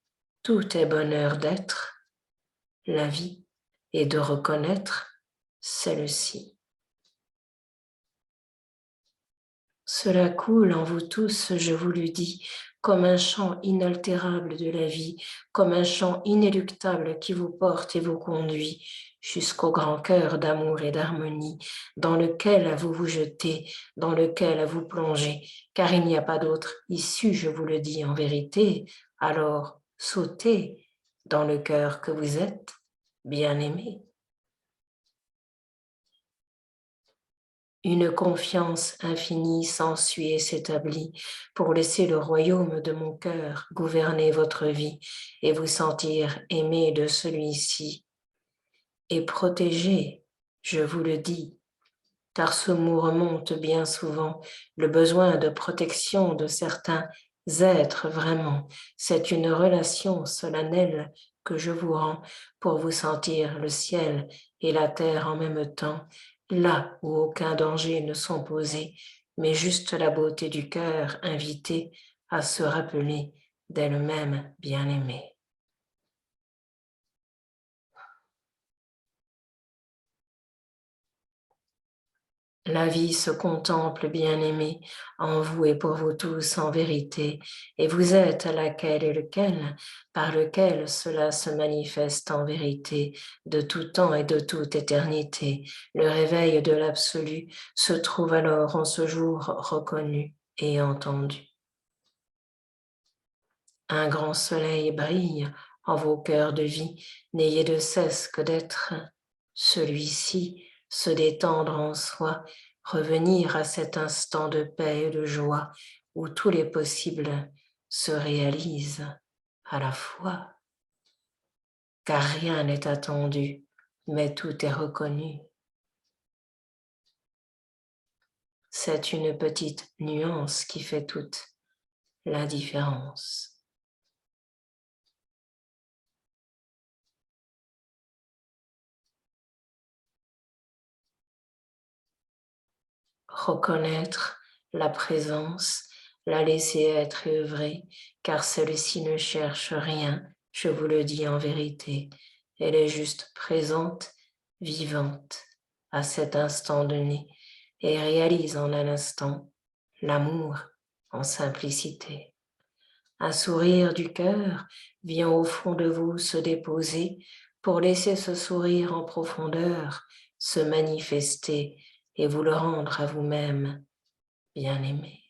tout est bonheur d'être, la vie, et de reconnaître celle-ci. Cela coule en vous tous, je vous le dis, comme un chant inaltérable de la vie, comme un chant inéluctable qui vous porte et vous conduit jusqu'au grand cœur d'amour et d'harmonie dans lequel vous vous jetez, dans lequel vous plongez, car il n'y a pas d'autre issue, je vous le dis en vérité. Alors sautez dans le cœur que vous êtes, bien-aimé. Une confiance infinie s'ensuit et s'établit pour laisser le royaume de mon cœur gouverner votre vie et vous sentir aimé de celui-ci et protégé, je vous le dis, car ce mot remonte bien souvent, le besoin de protection de certains êtres vraiment. C'est une relation solennelle que je vous rends pour vous sentir le ciel et la terre en même temps, là où aucun danger ne sont posés, mais juste la beauté du cœur invité à se rappeler d'elle-même bien-aimée. La vie se contemple, bien-aimé, en vous et pour vous tous en vérité, et vous êtes laquelle et lequel, par lequel cela se manifeste en vérité, de tout temps et de toute éternité. Le réveil de l'absolu se trouve alors en ce jour reconnu et entendu. Un grand soleil brille en vos cœurs de vie, n'ayez de cesse que d'être celui-ci, se détendre en soi, revenir à cet instant de paix et de joie où tous les possibles se réalisent à la fois, car rien n'est attendu, mais tout est reconnu. C'est une petite nuance qui fait toute la différence. Reconnaître la présence, la laisser être et œuvrer, car celle-ci ne cherche rien, je vous le dis en vérité. Elle est juste présente, vivante, à cet instant donné, et réalise en un instant l'amour en simplicité. Un sourire du cœur vient au fond de vous se déposer pour laisser ce sourire en profondeur se manifester et vous le rendre à vous-même, bien-aimé.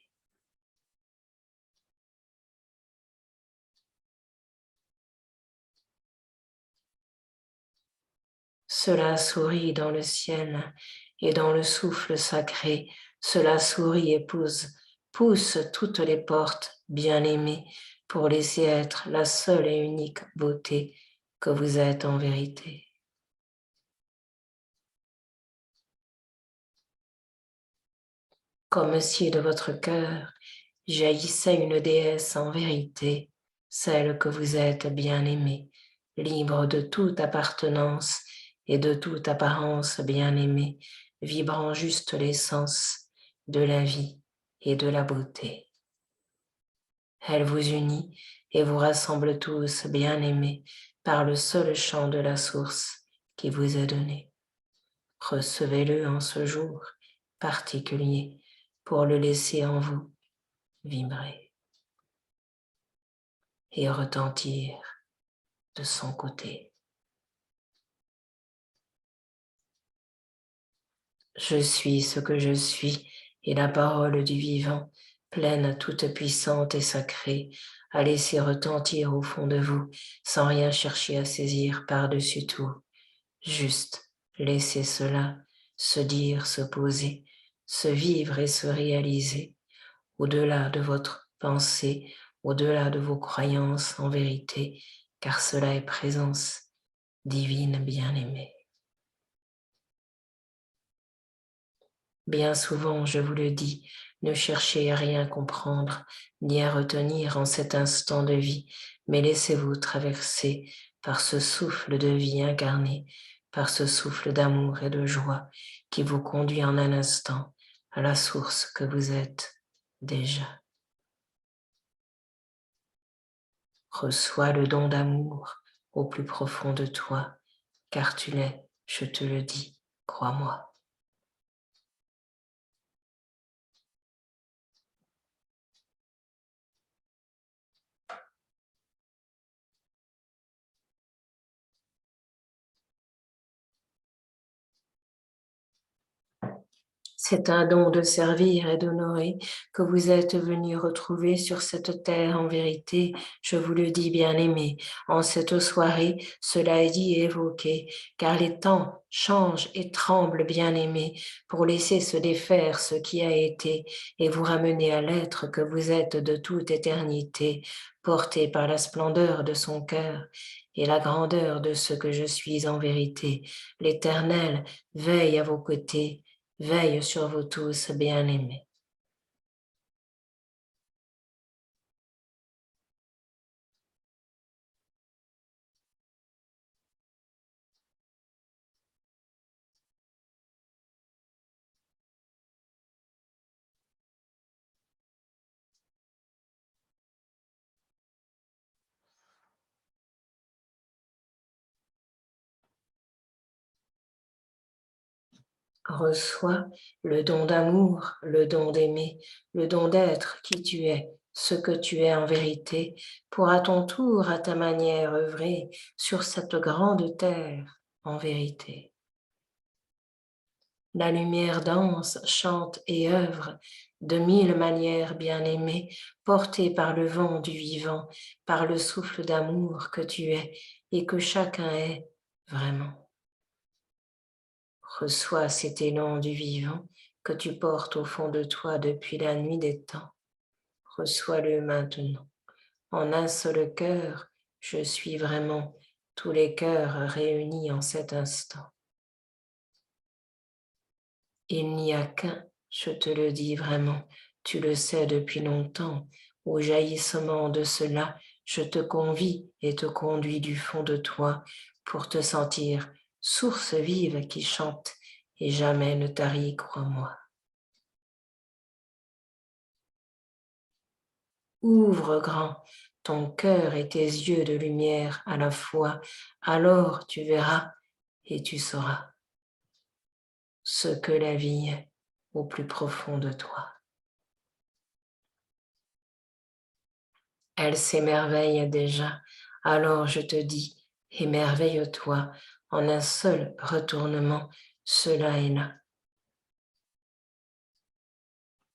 Cela sourit dans le ciel et dans le souffle sacré, cela sourit et pousse toutes les portes, bien-aimées, pour laisser être la seule et unique beauté que vous êtes en vérité. Comme si de votre cœur jaillissait une déesse en vérité, celle que vous êtes bien-aimée, libre de toute appartenance et de toute apparence bien-aimée, vibrant juste l'essence de la vie et de la beauté. Elle vous unit et vous rassemble tous bien-aimés par le seul chant de la source qui vous est donné. Recevez-le en ce jour particulier pour le laisser en vous vibrer et retentir de son côté. Je suis ce que je suis et la parole du vivant, pleine, toute puissante et sacrée, à laisser retentir au fond de vous sans rien chercher à saisir par-dessus tout. Juste laisser cela se dire, se poser, se vivre et se réaliser au-delà de votre pensée, au-delà de vos croyances en vérité, car cela est présence divine bien-aimée. Bien souvent, je vous le dis, ne cherchez à rien comprendre, ni à retenir en cet instant de vie, mais laissez-vous traverser par ce souffle de vie incarné, par ce souffle d'amour et de joie qui vous conduit en un instant à la source que vous êtes déjà. Reçois le don d'amour au plus profond de toi, car tu l'es, je te le dis, crois-moi. C'est un don de servir et d'honorer que vous êtes venu retrouver sur cette terre en vérité, je vous le dis bien-aimé. En cette soirée, cela est dit et évoqué, car les temps changent et tremblent bien-aimé pour laisser se défaire ce qui a été et vous ramener à l'être que vous êtes de toute éternité, porté par la splendeur de son cœur et la grandeur de ce que je suis en vérité. L'Éternel veille à vos côtés, veille sur vous tous, bien-aimés. Reçois le don d'amour, le don d'aimer, le don d'être qui tu es, ce que tu es en vérité, pour à ton tour, à ta manière, œuvrer sur cette grande terre en vérité. La lumière danse, chante et œuvre de mille manières bien-aimées, portée par le vent du vivant, par le souffle d'amour que tu es et que chacun est vraiment. Reçois cet élan du vivant que tu portes au fond de toi depuis la nuit des temps. Reçois-le maintenant. En un seul cœur, je suis vraiment tous les cœurs réunis en cet instant. Il n'y a qu'un, je te le dis vraiment, tu le sais depuis longtemps. Au jaillissement de cela, je te convie et te conduis du fond de toi pour te sentir source vive qui chante et jamais ne tarit, crois-moi. Ouvre grand ton cœur et tes yeux de lumière à la fois, alors tu verras et tu sauras ce que la vie est au plus profond de toi. Elle s'émerveille déjà, alors je te dis, émerveille-toi en un seul retournement, cela est là.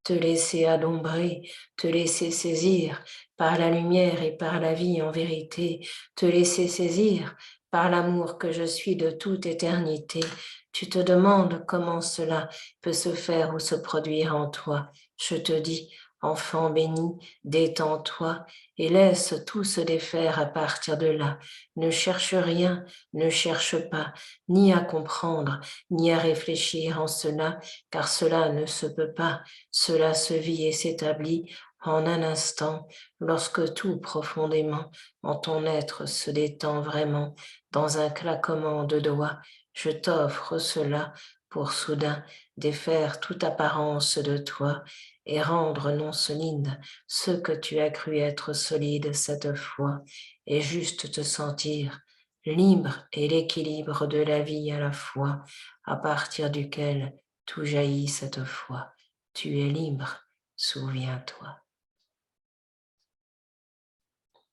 Te laisser adombrer, te laisser saisir par la lumière et par la vie en vérité, te laisser saisir par l'amour que je suis de toute éternité. Tu te demandes comment cela peut se faire ou se produire en toi. Je te dis, enfant béni, détends-toi et laisse tout se défaire à partir de là. Ne cherche rien, ne cherche pas, ni à comprendre, ni à réfléchir en cela, car cela ne se peut pas. Cela se vit et s'établit en un instant lorsque tout profondément en ton être se détend vraiment dans un claquement de doigts. Je t'offre cela pour soudain défaire toute apparence de toi et rendre non solide ce que tu as cru être solide cette fois et juste te sentir libre et l'équilibre de la vie à la fois à partir duquel tout jaillit cette fois. Tu es libre, souviens-toi.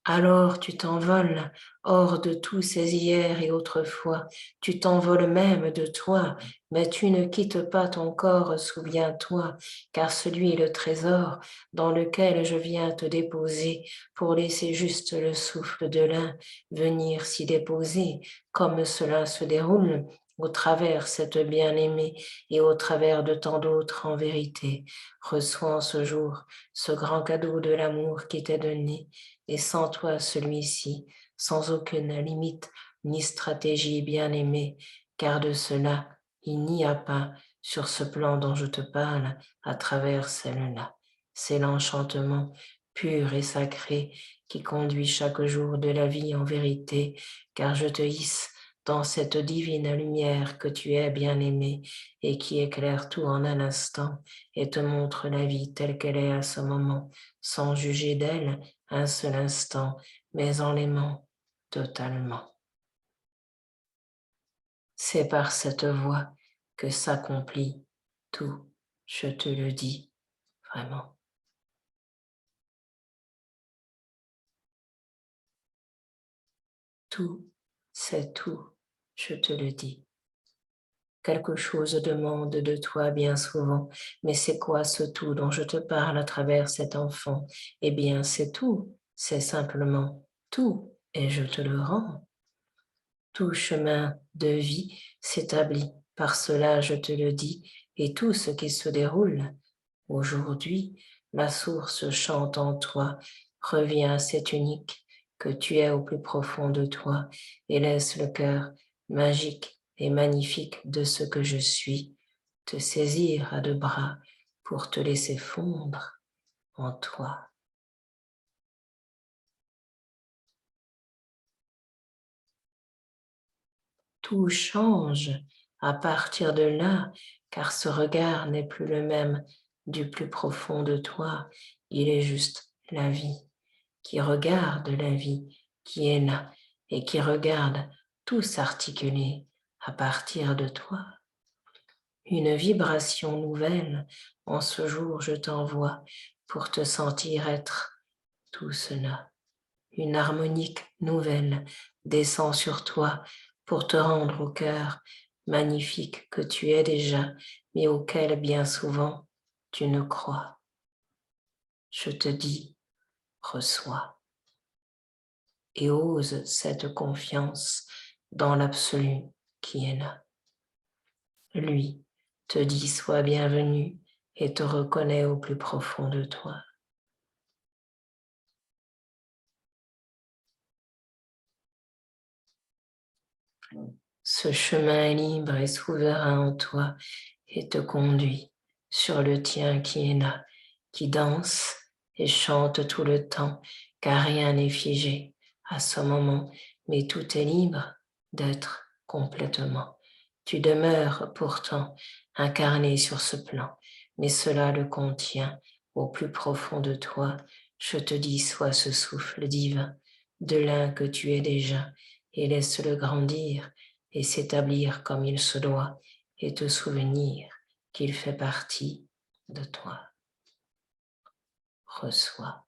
Alors tu t'envoles hors de tous ces hier et autrefois, tu t'envoles même de toi, mais tu ne quittes pas ton corps, souviens-toi, car celui est le trésor dans lequel je viens te déposer pour laisser juste le souffle de l'un venir s'y déposer, comme cela se déroule au travers cette bien-aimée et au travers de tant d'autres en vérité. Reçois en ce jour ce grand cadeau de l'amour qui t'est donné, et sans toi celui-ci, sans aucune limite ni stratégie bien-aimée, car de cela, il n'y a pas sur ce plan dont je te parle à travers celle-là. C'est l'enchantement pur et sacré qui conduit chaque jour de la vie en vérité, car je te hisse dans cette divine lumière que tu es bien-aimé et qui éclaire tout en un instant et te montre la vie telle qu'elle est à ce moment, sans juger d'elle un seul instant, mais en l'aimant totalement. C'est par cette voie que s'accomplit tout, je te le dis vraiment. Tout, c'est tout, je te le dis. Quelque chose demande de toi bien souvent, mais c'est quoi ce tout dont je te parle à travers cet enfant? Eh bien, c'est tout, c'est simplement tout, et je te le rends. Tout chemin de vie s'établit par cela, je te le dis, et tout ce qui se déroule aujourd'hui, la source chante en toi, reviens à cet unique que tu es au plus profond de toi et laisse le cœur magique et magnifique de ce que je suis te saisir à deux bras pour te laisser fondre en toi. Tout change à partir de là, car ce regard n'est plus le même du plus profond de toi. Il est juste la vie, qui regarde la vie, qui est là et qui regarde tout s'articuler à partir de toi. Une vibration nouvelle, en ce jour je t'envoie pour te sentir être tout cela. Une harmonique nouvelle descend sur toi pour te rendre au cœur magnifique que tu es déjà, mais auquel bien souvent tu ne crois. Je te dis, reçois et ose cette confiance dans l'absolu qui est là. Lui te dit sois bienvenu et te reconnaît au plus profond de toi. Ce chemin est libre et souverain en toi et te conduit sur le tien qui est là, qui danse et chante tout le temps, car rien n'est figé à ce moment, mais tout est libre d'être complètement. Tu demeures pourtant incarné sur ce plan, mais cela le contient au plus profond de toi. Je te dis, sois ce souffle divin de l'un que tu es déjà, et laisse-le grandir et s'établir comme il se doit, et te souvenir qu'il fait partie de toi. Reçois.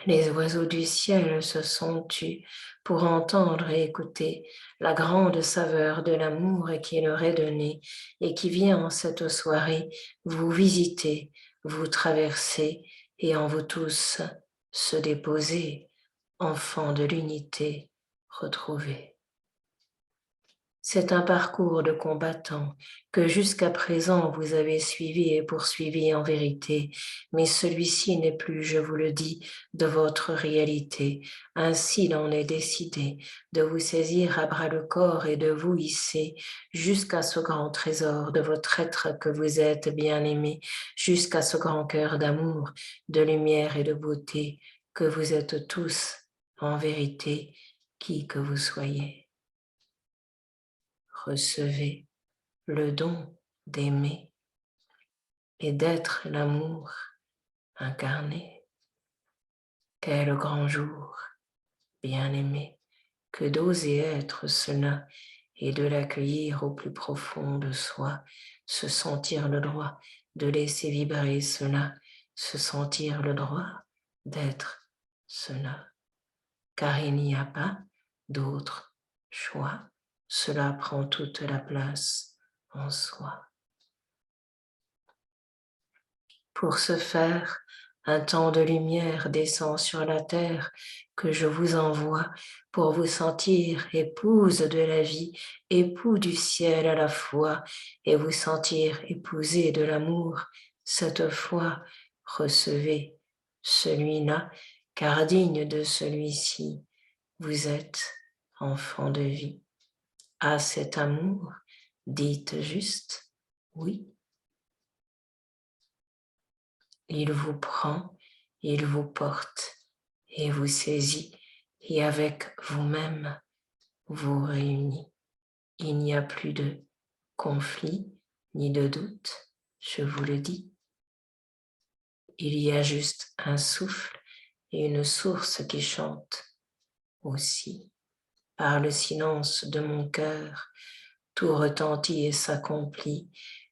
Les oiseaux du ciel se sont tus pour entendre et écouter la grande saveur de l'amour qui leur est donné et qui vient en cette soirée vous visiter, vous traverser et en vous tous se déposer, enfants de l'unité retrouvés. C'est un parcours de combattants que jusqu'à présent vous avez suivi et poursuivi en vérité, mais celui-ci n'est plus, je vous le dis, de votre réalité. Ainsi il en est décidé de vous saisir à bras le corps et de vous hisser jusqu'à ce grand trésor de votre être que vous êtes bien-aimé, jusqu'à ce grand cœur d'amour, de lumière et de beauté que vous êtes tous en vérité, qui que vous soyez. Recevez le don d'aimer et d'être l'amour incarné. Quel grand jour, bien-aimé, que d'oser être cela et de l'accueillir au plus profond de soi, se sentir le droit de laisser vibrer cela, se sentir le droit d'être cela. Car il n'y a pas d'autre choix. Cela prend toute la place en soi. Pour ce faire, un temps de lumière descend sur la terre que je vous envoie pour vous sentir épouse de la vie, époux du ciel à la fois, et vous sentir épousé de l'amour. Cette fois, recevez celui-là, car digne de celui-ci, vous êtes enfant de vie. À cet amour, dites juste oui. Il vous prend, il vous porte et vous saisit et avec vous-même vous réunit. Il n'y a plus de conflit ni de doute, je vous le dis. Il y a juste un souffle et une source qui chante aussi. Par le silence de mon cœur, tout retentit et s'accomplit,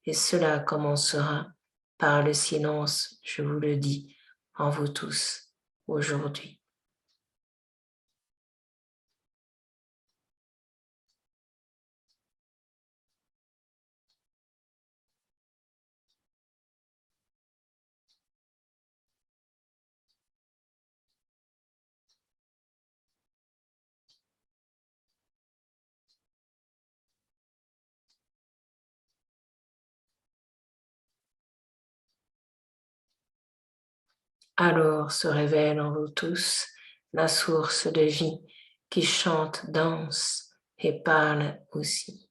et cela commencera par le silence, je vous le dis, en vous tous, aujourd'hui. Alors se révèle en vous tous la source de vie qui chante, danse et parle aussi.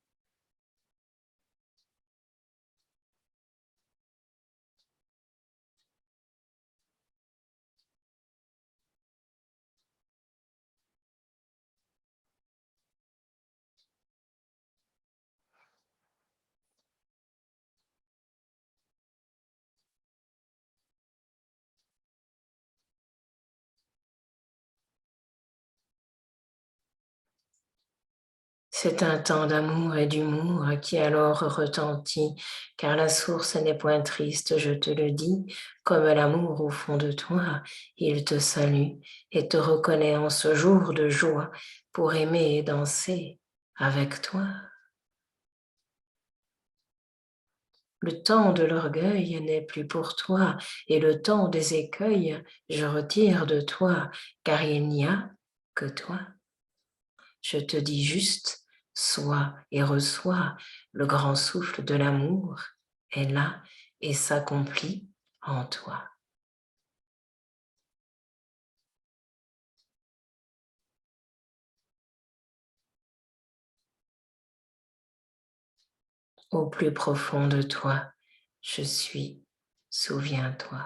C'est un temps d'amour et d'humour qui alors retentit, car la source n'est point triste, je te le dis, comme l'amour au fond de toi, il te salue et te reconnaît en ce jour de joie pour aimer et danser avec toi. Le temps de l'orgueil n'est plus pour toi, et le temps des écueils, je retire de toi, car il n'y a que toi. Je te dis juste, sois et reçois, le grand souffle de l'amour est là et s'accomplit en toi. Au plus profond de toi, je suis, souviens-toi.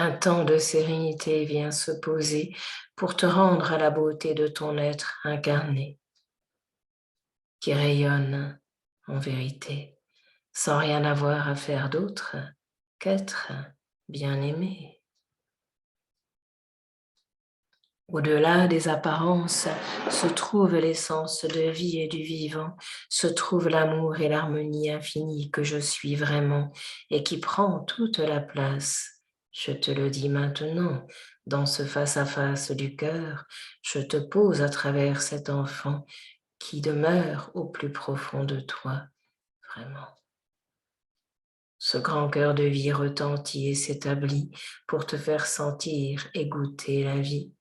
Un temps de sérénité vient se poser pour te rendre à la beauté de ton être incarné, qui rayonne en vérité, sans rien avoir à faire d'autre qu'être bien-aimé. Au-delà des apparences se trouve l'essence de vie et du vivant, se trouve l'amour et l'harmonie infinie que je suis vraiment et qui prend toute la place. Je te le dis maintenant, dans ce face-à-face du cœur, je te pose à travers cet enfant qui demeure au plus profond de toi, vraiment. Ce grand cœur de vie retentit et s'établit pour te faire sentir et goûter la vie.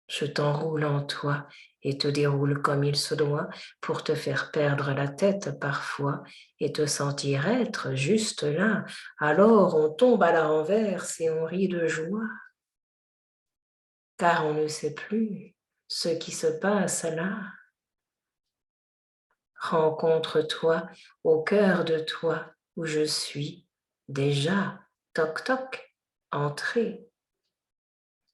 Je t'enroule en toi et te déroule comme il se doit pour te faire perdre la tête parfois et te sentir être juste là. Alors on tombe à la renverse et on rit de joie, car on ne sait plus ce qui se passe là. Rencontre-toi au cœur de toi où je suis déjà. Toc toc, entrez.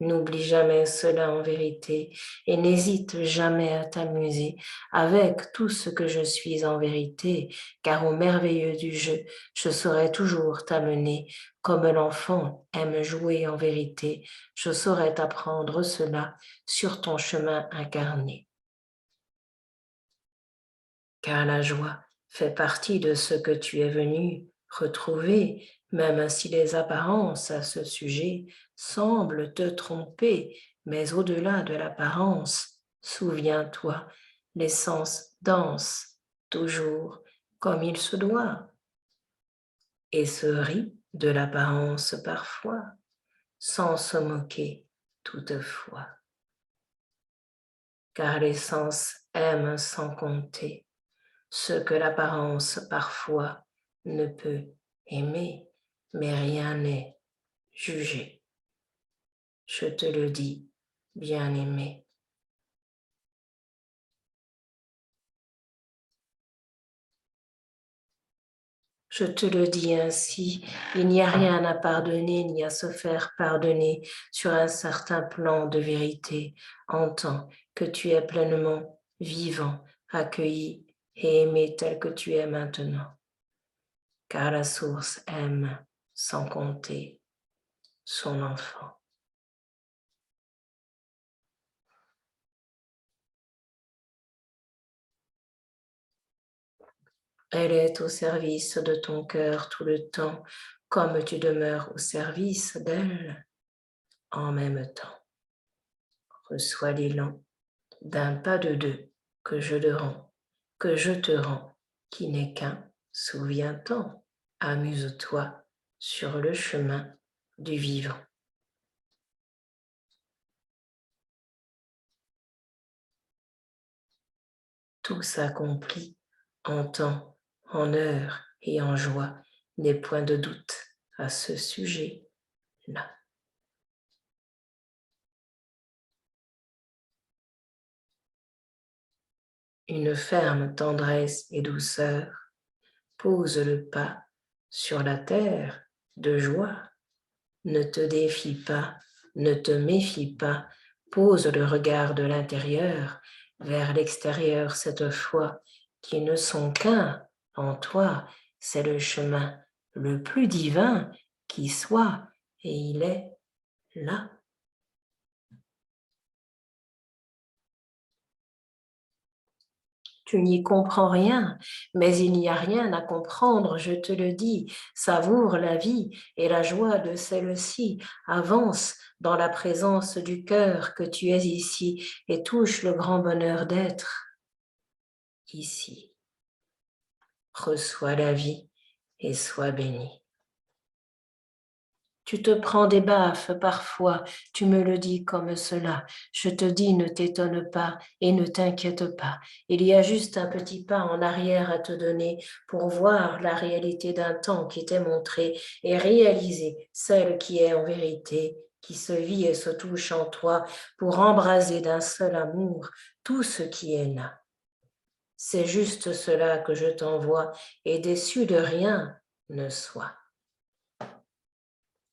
N'oublie jamais cela en vérité et n'hésite jamais à t'amuser avec tout ce que je suis en vérité, car au merveilleux du jeu, je saurai toujours t'amener comme l'enfant aime jouer en vérité. Je saurai t'apprendre cela sur ton chemin incarné. Car la joie fait partie de ce que tu es venu retrouver, même si les apparences à ce sujet semblent te tromper, mais au-delà de l'apparence, souviens-toi, l'essence danse toujours comme il se doit et se rit de l'apparence parfois, sans se moquer toutefois. Car l'essence aime sans compter ce que l'apparence parfois ne peut aimer, mais rien n'est jugé. Je te le dis, bien-aimé. Je te le dis ainsi, il n'y a rien à pardonner ni à se faire pardonner sur un certain plan de vérité, en tant que tu es pleinement vivant, accueilli et aimé tel que tu es maintenant. Car la source aime sans compter son enfant. Elle est au service de ton cœur tout le temps, comme tu demeures au service d'elle en même temps. Reçois l'élan d'un pas de deux que je te rends, qui n'est qu'un souviens-t'en. Amuse-toi sur le chemin du vivant. tout s'accomplit en temps, en heure et en joie, n'est point de doute à ce sujet-là. Une ferme tendresse et douceur pose le pas sur la terre de joie. Ne te défie pas, ne te méfie pas, pose le regard de l'intérieur vers l'extérieur cette fois, qui ne sont qu'un en toi, c'est le chemin le plus divin qui soit, et il est là. Tu n'y comprends rien, mais il n'y a rien à comprendre, je te le dis. Savoure la vie et la joie de celle-ci. Avance dans la présence du cœur que tu es ici et touche le grand bonheur d'être ici. Reçois la vie et sois béni. Tu te prends des baffes parfois, tu me le dis comme cela. Je te dis, ne t'étonne pas et ne t'inquiète pas. Il y a juste un petit pas en arrière à te donner pour voir la réalité d'un temps qui t'est montré et réaliser celle qui est en vérité, qui se vit et se touche en toi pour embraser d'un seul amour tout ce qui est là. C'est juste cela que je t'envoie et déçu de rien ne sois.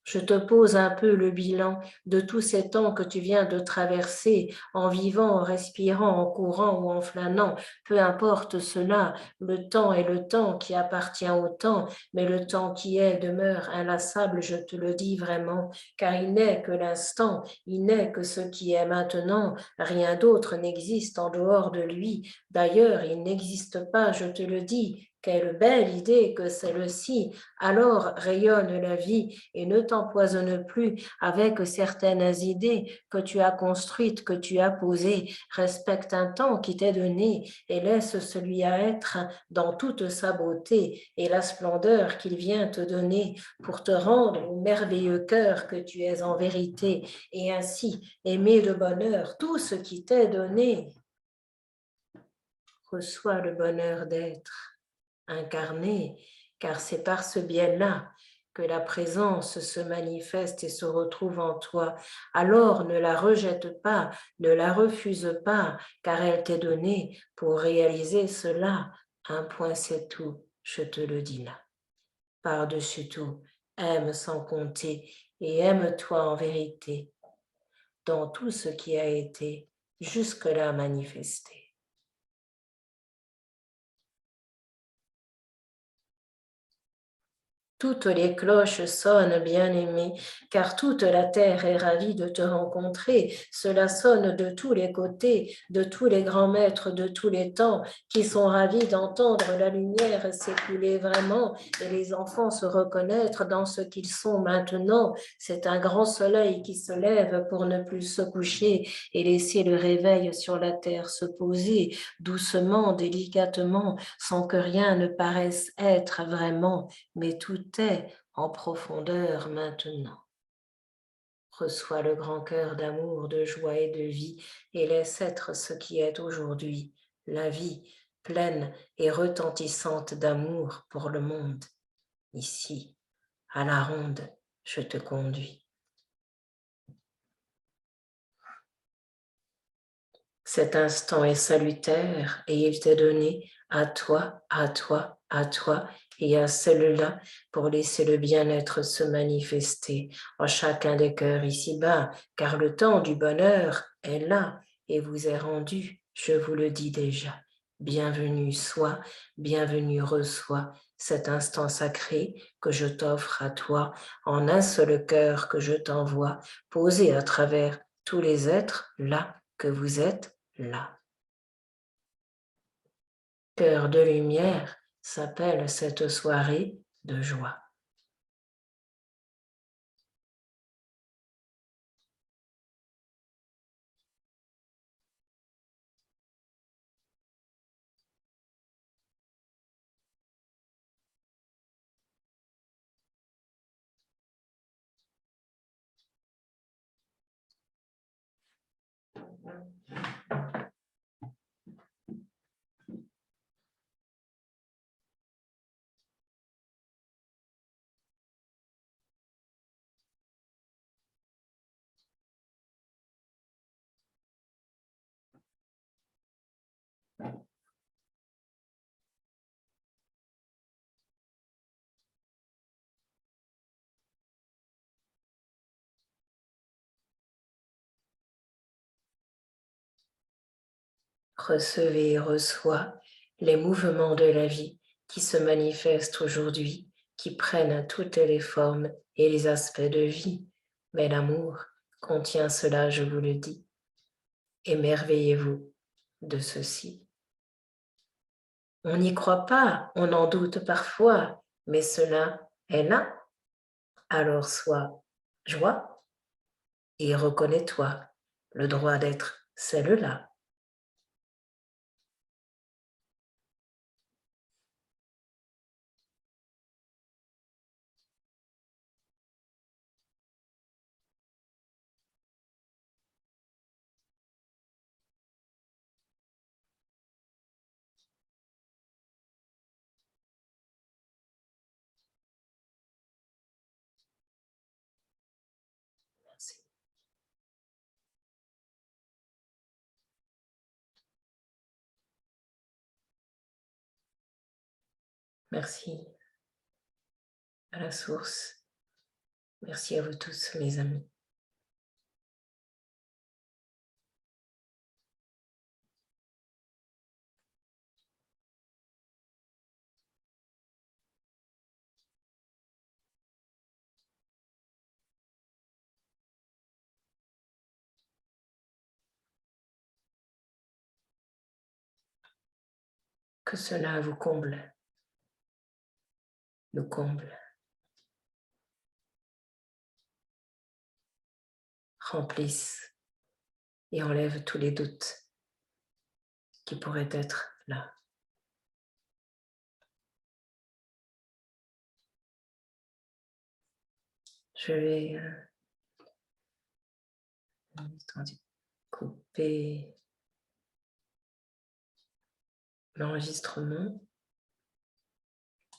Je te pose un peu le bilan de tous ces temps que tu viens de traverser en vivant, en respirant, en courant ou en flânant. Peu importe cela, le temps est le temps qui appartient au temps, mais le temps qui est demeure inlassable, je te le dis vraiment, car il n'est que l'instant, il n'est que ce qui est maintenant, rien d'autre n'existe en dehors de lui. D'ailleurs, il n'existe pas, je te le dis. Quelle belle idée que celle-ci! Alors rayonne la vie et ne t'empoisonne plus avec certaines idées que tu as construites, que tu as posées. Respecte un temps qui t'est donné et laisse celui à être dans toute sa beauté et la splendeur qu'il vient te donner pour te rendre au merveilleux cœur que tu es en vérité et ainsi aimer de bonheur tout ce qui t'est donné. Reçois le bonheur d'être incarné, car c'est par ce biais-là que la présence se manifeste et se retrouve en toi. Alors ne la rejette pas, ne la refuse pas, car elle t'est donnée pour réaliser cela. Un point, c'est tout, je te le dis là. Par-dessus tout, aime sans compter et aime-toi en vérité dans tout ce qui a été jusque-là manifesté. Toutes les cloches sonnent, bien-aimé, car toute la terre est ravie de te rencontrer. Cela sonne de tous les côtés, de tous les grands maîtres de tous les temps, qui sont ravis d'entendre la lumière s'écouler vraiment et les enfants se reconnaître dans ce qu'ils sont maintenant. C'est un grand soleil qui se lève pour ne plus se coucher et laisser le réveil sur la terre se poser, doucement, délicatement, sans que rien ne paraisse être vraiment, mais tout est en profondeur maintenant. Reçois le grand cœur d'amour, de joie et de vie et laisse être ce qui est aujourd'hui, la vie pleine et retentissante d'amour pour le monde. Ici, à la ronde, je te conduis. Cet instant est salutaire et il t'est donné à toi, à toi, à toi et à celle-là pour laisser le bien-être se manifester en chacun des cœurs ici-bas, car le temps du bonheur est là et vous est rendu, je vous le dis déjà. Bienvenue sois, bienvenue reçois cet instant sacré que je t'offre à toi en un seul cœur que je t'envoie, posé à travers tous les êtres là que vous êtes là. Cœur de lumière s'appelle cette soirée de joie. Recevez et reçois les mouvements de la vie qui se manifestent aujourd'hui, qui prennent toutes les formes et les aspects de vie. Mais l'amour contient cela, je vous le dis. Émerveillez-vous de ceci. On n'y croit pas, on en doute parfois, mais cela est là. Alors sois joie et reconnais-toi le droit d'être celle-là. Merci. Merci à la source. Merci à vous tous, mes amis. Que cela vous comble, nous comble, remplisse et enlève tous les doutes qui pourraient être là. Je vais couper l'enregistrement.